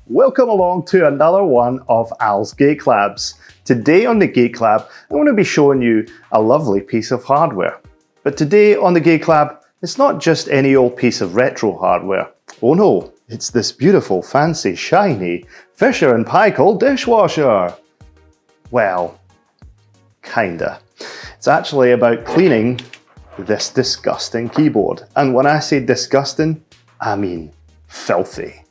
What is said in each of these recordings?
Welcome along to another one of Al's Geek Labs. Today on the Geek Lab, I'm going to be showing you a lovely piece of hardware. But today on the Geek Lab, it's not just any old piece of retro hardware. Oh no, it's this beautiful, fancy, shiny Fisher & Paykel dishwasher. Well, kinda. It's actually about cleaning this disgusting keyboard. And when I say disgusting, I mean filthy.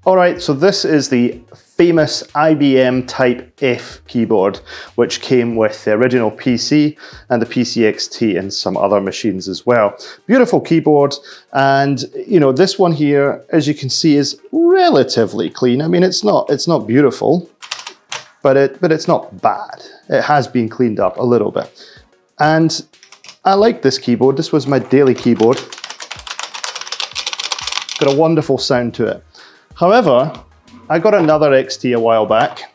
Alright, so this is the famous IBM Type F keyboard, which came with the original PC and the PC XT and some other machines as well. Beautiful keyboard, and you know, this one here, as you can see, is relatively clean. I mean, it's not beautiful, but it's not bad. It has been cleaned up a little bit. And I like this keyboard. This was my daily keyboard. Got a wonderful sound to it. However, I got another XT a while back,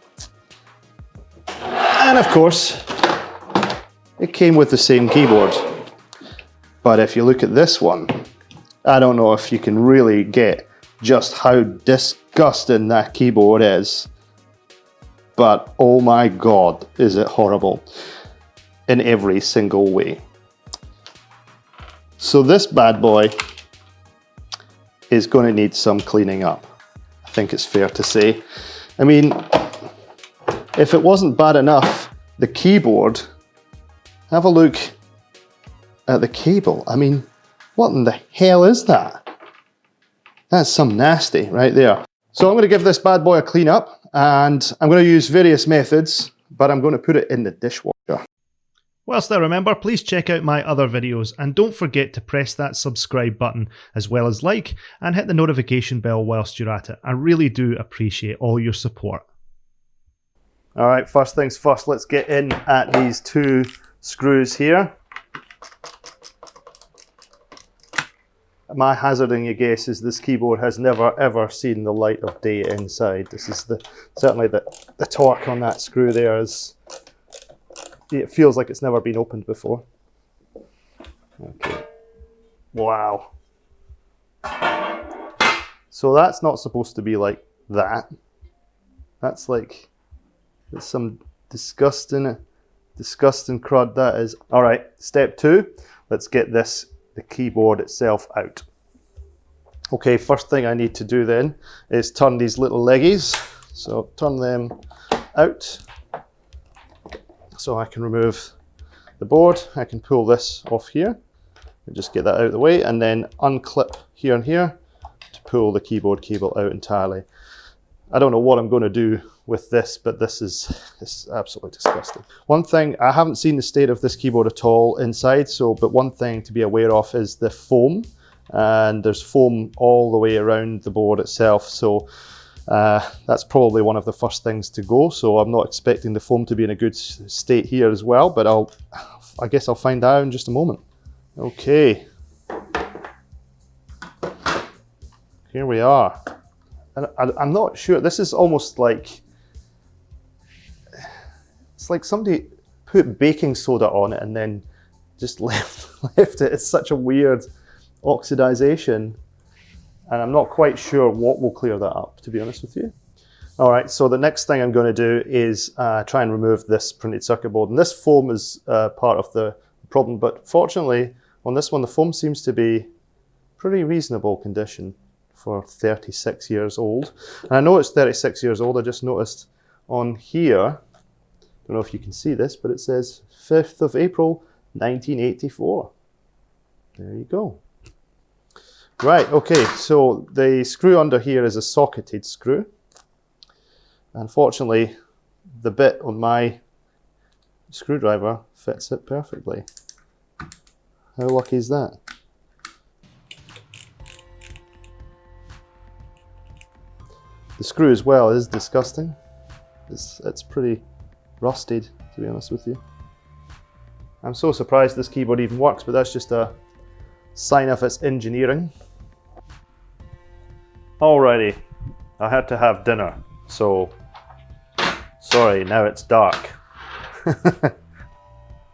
and of course, it came with the same keyboard. But if you look at this one, I don't know if you can really get just how disgusting that keyboard is. But oh my God, is it horrible in every single way. So this bad boy is going to need some cleaning up. I think it's fair to say. I mean, if it wasn't bad enough, the keyboard, have a look at the cable. I mean, what in the hell is that? That's some nasty right there. So I'm going to give this bad boy a clean up, and I'm going to use various methods, but I'm going to put it in the dishwasher. Whilst I remember, please check out my other videos and don't forget to press that subscribe button as well as like and hit the notification bell whilst you're at it. I really do appreciate all your support. Alright, first things first, let's get in at these two screws here. My hazarding a guess is this keyboard has never ever seen the light of day inside. This is certainly the torque on that screw there is, it feels like it's never been opened before. Okay. Wow. So that's not supposed to be like that. That's like, it's some disgusting crud that is. All right, step two, let's get the keyboard itself out. Okay, first thing I need to do then is turn these little leggies. So turn them out, so I can remove the board. I can pull this off here and just get that out of the way, and then unclip here and here to pull the keyboard cable out entirely. I don't know what I'm going to do with this, but this is absolutely disgusting. One thing, I haven't seen the state of this keyboard at all inside, but one thing to be aware of is the foam, and there's foam all the way around the board itself, so that's probably one of the first things to go. So I'm not expecting the foam to be in a good state here as well, but I guess I'll find out in just a moment. Okay, here we are. And I'm not sure, this is almost like, it's like somebody put baking soda on it and then just left it. It's such a weird oxidization. And I'm not quite sure what will clear that up, to be honest with you. All right, so the next thing I'm going to do is try and remove this printed circuit board. And this foam is part of the problem, but fortunately on this one, the foam seems to be pretty reasonable condition for 36 years old. And I know it's 36 years old, I just noticed on here, don't know if you can see this, but it says 5th of April, 1984. There you go. Right, okay, so the screw under here is a socketed screw. Unfortunately, the bit on my screwdriver fits it perfectly. How lucky is that? The screw as well is disgusting. It's pretty rusted, to be honest with you. I'm so surprised this keyboard even works, but that's just a sign of its engineering. Alrighty, I had to have dinner, so sorry, now it's dark.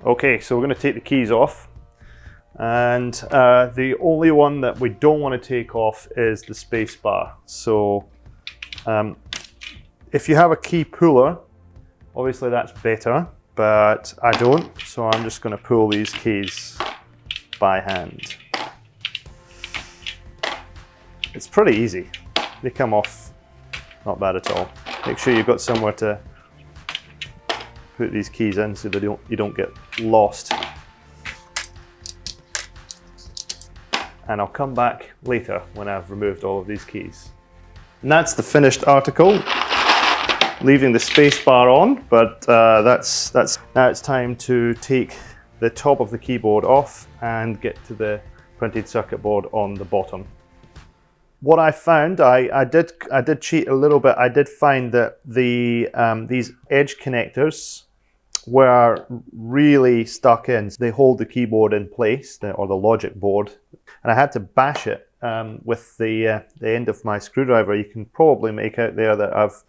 Okay, so we're going to take the keys off, and the only one that we don't want to take off is the space bar. So If you have a key puller, obviously that's better, but I don't, so I'm just going to pull these keys by hand. It's pretty easy. They come off not bad at all. Make sure you've got somewhere to put these keys in so that you don't get lost. And I'll come back later when I've removed all of these keys. And that's the finished article, leaving the space bar on, but that's now it's time to take the top of the keyboard off and get to the printed circuit board on the bottom. What I found, I did cheat a little bit. I did find that the these edge connectors were really stuck in. They hold the keyboard in place, or the logic board, and I had to bash it with the end of my screwdriver. You can probably make out there that I've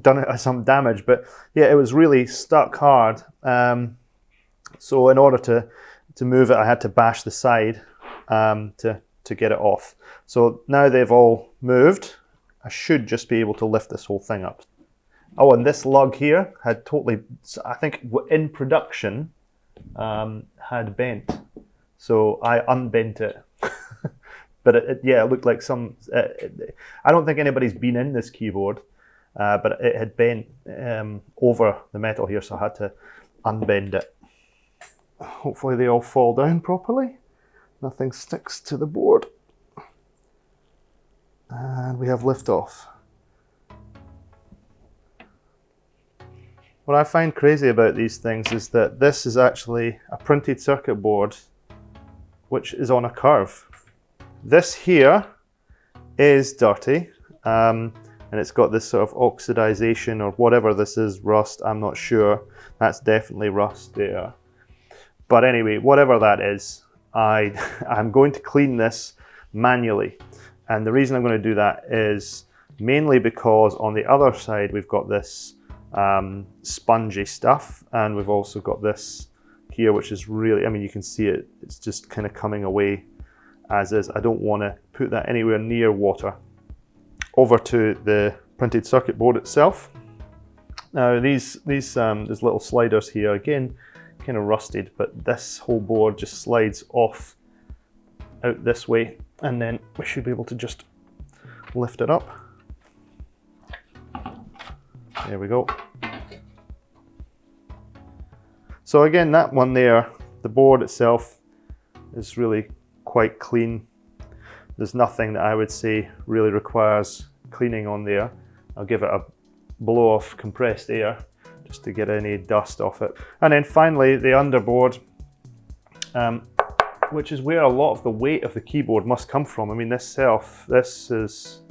done it some damage, but yeah, it was really stuck hard. So in order to move it, I had to bash the side to get it off. So now they've all moved, I should just be able to lift this whole thing up. Oh, and this lug here had totally, I think in production, had bent. So I unbent it. But yeah, it looked like some, I don't think anybody's been in this keyboard, but it had bent over the metal here, so I had to unbend it. Hopefully they all fall down properly. Nothing sticks to the board. And we have liftoff. What I find crazy about these things is that this is actually a printed circuit board which is on a curve. This here is dirty, and it's got this sort of oxidization or whatever this is, rust, I'm not sure. That's definitely rust there. But anyway, whatever that is, I'm going to clean this manually. And the reason I'm going to do that is mainly because on the other side we've got this spongy stuff, and we've also got this here which is really, I mean, you can see it, it's just kind of coming away as is. I don't want to put that anywhere near water. Over to the printed circuit board itself. Now these there's little sliders here, again kind of rusted, but this whole board just slides off out this way, and then we should be able to just lift it up. There we go. So again, that one there, the board itself is really quite clean. There's nothing that I would say really requires cleaning on there. I'll give it a blow off compressed air just to get any dust off it. And then finally the underboard, which is where a lot of the weight of the keyboard must come from. I mean, this is,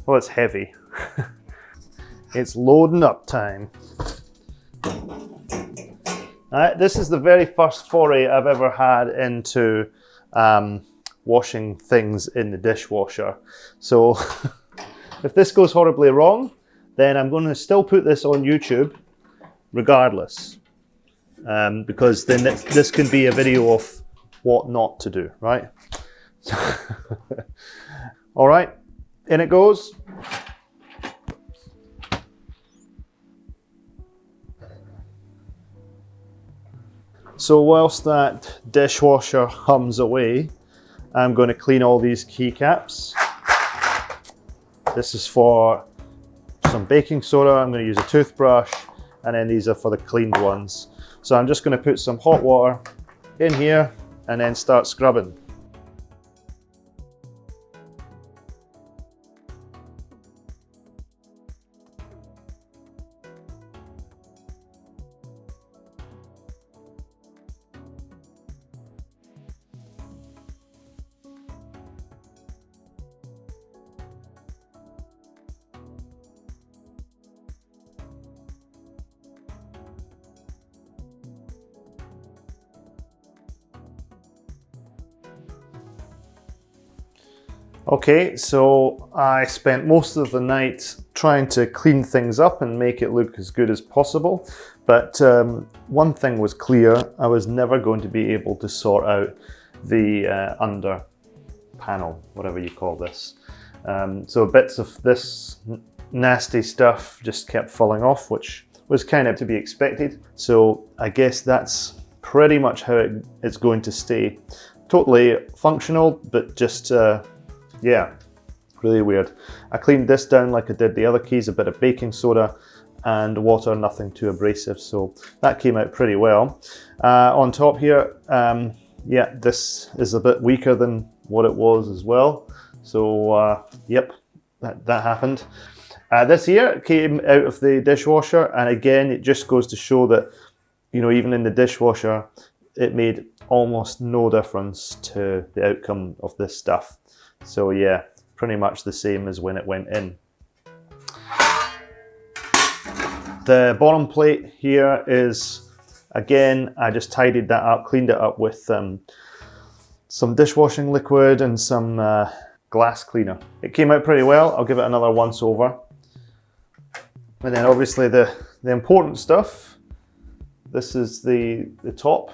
well, it's heavy. It's loading up time. This is the very first foray I've ever had into washing things in the dishwasher. So if this goes horribly wrong, then I'm going to still put this on YouTube regardless, because then this can be a video of what not to do, right? All right, in it goes. So whilst that dishwasher hums away, I'm going to clean all these keycaps. This is for some baking soda. I'm going to use a toothbrush, and then these are for the cleaned ones. So I'm just going to put some hot water in here and then start scrubbing. Okay, so I spent most of the night trying to clean things up and make it look as good as possible, but one thing was clear: I was never going to be able to sort out the under panel, whatever you call this. So bits of this nasty stuff just kept falling off, which was kind of to be expected. So I guess that's pretty much how it's going to stay. Totally functional, but just, yeah, really weird. I cleaned this down like I did the other keys, a bit of baking soda and water, nothing too abrasive, so that came out pretty well. On top here, yeah, this is a bit weaker than what it was as well, so yep, that happened. This here came out of the dishwasher, and again, it just goes to show that, you know, even in the dishwasher, it made almost no difference to the outcome of this stuff. So yeah, pretty much the same as when it went in. The bottom plate here is, again, I just tidied that up, cleaned it up with some dishwashing liquid and some glass cleaner. It came out pretty well. I'll give it another once over. And then obviously the important stuff, this is the top.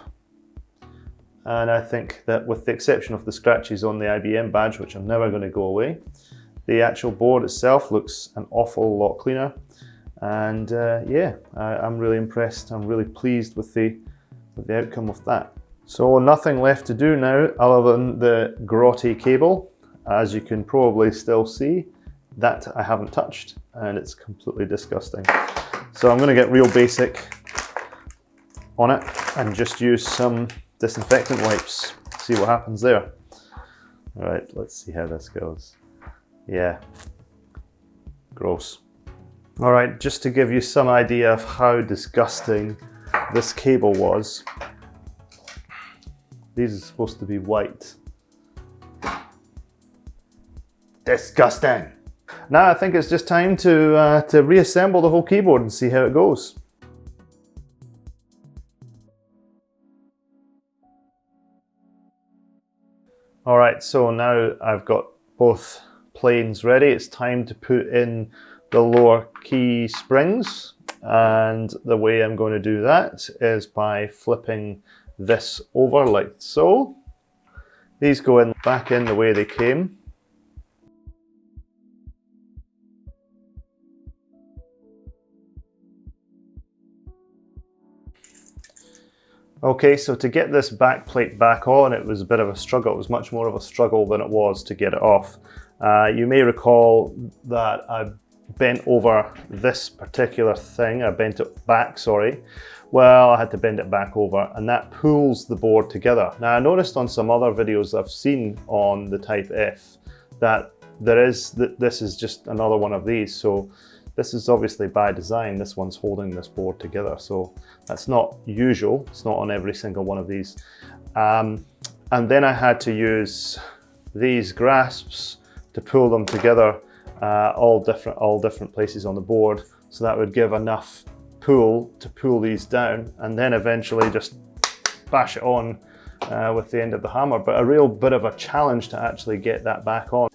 And I think that with the exception of the scratches on the IBM badge, which are never going to go away, the actual board itself looks an awful lot cleaner. And yeah, I'm really impressed. I'm really pleased with the outcome of that. So nothing left to do now other than the grotty cable. As you can probably still see, that I haven't touched, and it's completely disgusting. So I'm going to get real basic on it and just use some disinfectant wipes, see what happens there. All right, let's see how this goes. Yeah, gross. All right, just to give you some idea of how disgusting this cable was. These are supposed to be white. Disgusting. Now I think it's just time to reassemble the whole keyboard and see how it goes. All right, so now I've got both planes ready. It's time to put in the lower key springs, and the way I'm going to do that is by flipping this over like so. These go in back in the way they came. Okay, so to get this back plate back on, it was a bit of a struggle. It was much more of a struggle than it was to get it off. You may recall that I bent over this particular thing. I bent it back, sorry. Well, I had to bend it back over, and that pulls the board together. Now, I noticed on some other videos I've seen on the Type F that this is just another one of these. So this is obviously by design. This one's holding this board together. So that's not usual. It's not on every single one of these. And then I had to use these grasps to pull them together, all different places on the board. So that would give enough pull to pull these down, and then eventually just bash it on with the end of the hammer. But a real bit of a challenge to actually get that back on.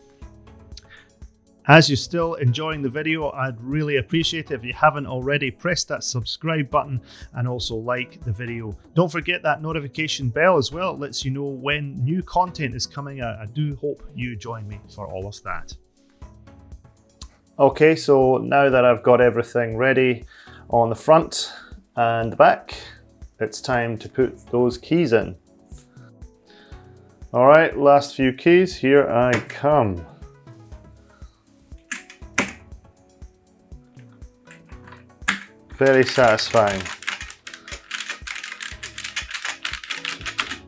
As you're still enjoying the video, I'd really appreciate it if you haven't already, press that subscribe button and also like the video. Don't forget that notification bell as well. It lets you know when new content is coming out. I do hope you join me for all of that. Okay, so now that I've got everything ready on the front and the back, it's time to put those keys in. All right, last few keys, here I come. Very satisfying.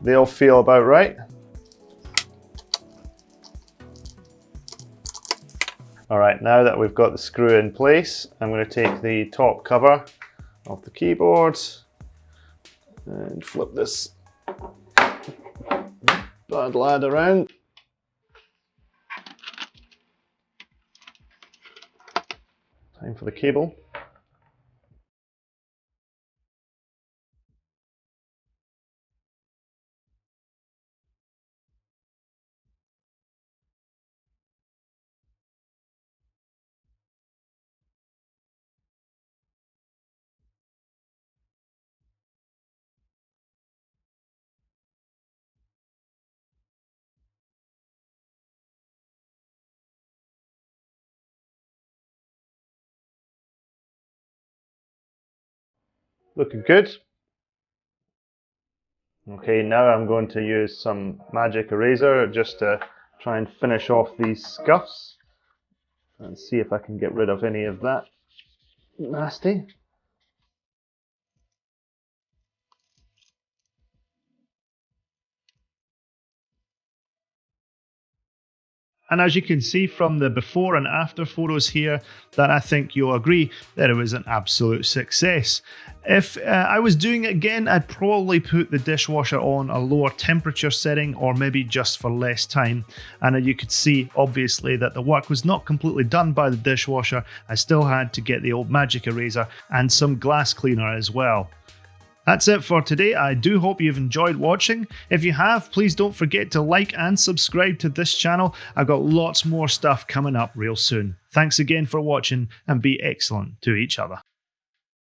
They all feel about right. All right, now that we've got the screw in place, I'm going to take the top cover off the keyboard and flip this bad lad around. Time for the cable. looking good. Okay, now I'm going to use some magic eraser just to try and finish off these scuffs and see if I can get rid of any of that nasty. And as you can see from the before and after photos here, that I think you'll agree that it was an absolute success. If I was doing it again, I'd probably put the dishwasher on a lower temperature setting, or maybe just for less time. And you could see obviously that the work was not completely done by the dishwasher. I still had to get the old magic eraser and some glass cleaner as well. That's it for today. I do hope you've enjoyed watching. If you have, please don't forget to like and subscribe to this channel. I've got lots more stuff coming up real soon. Thanks again for watching, and be excellent to each other.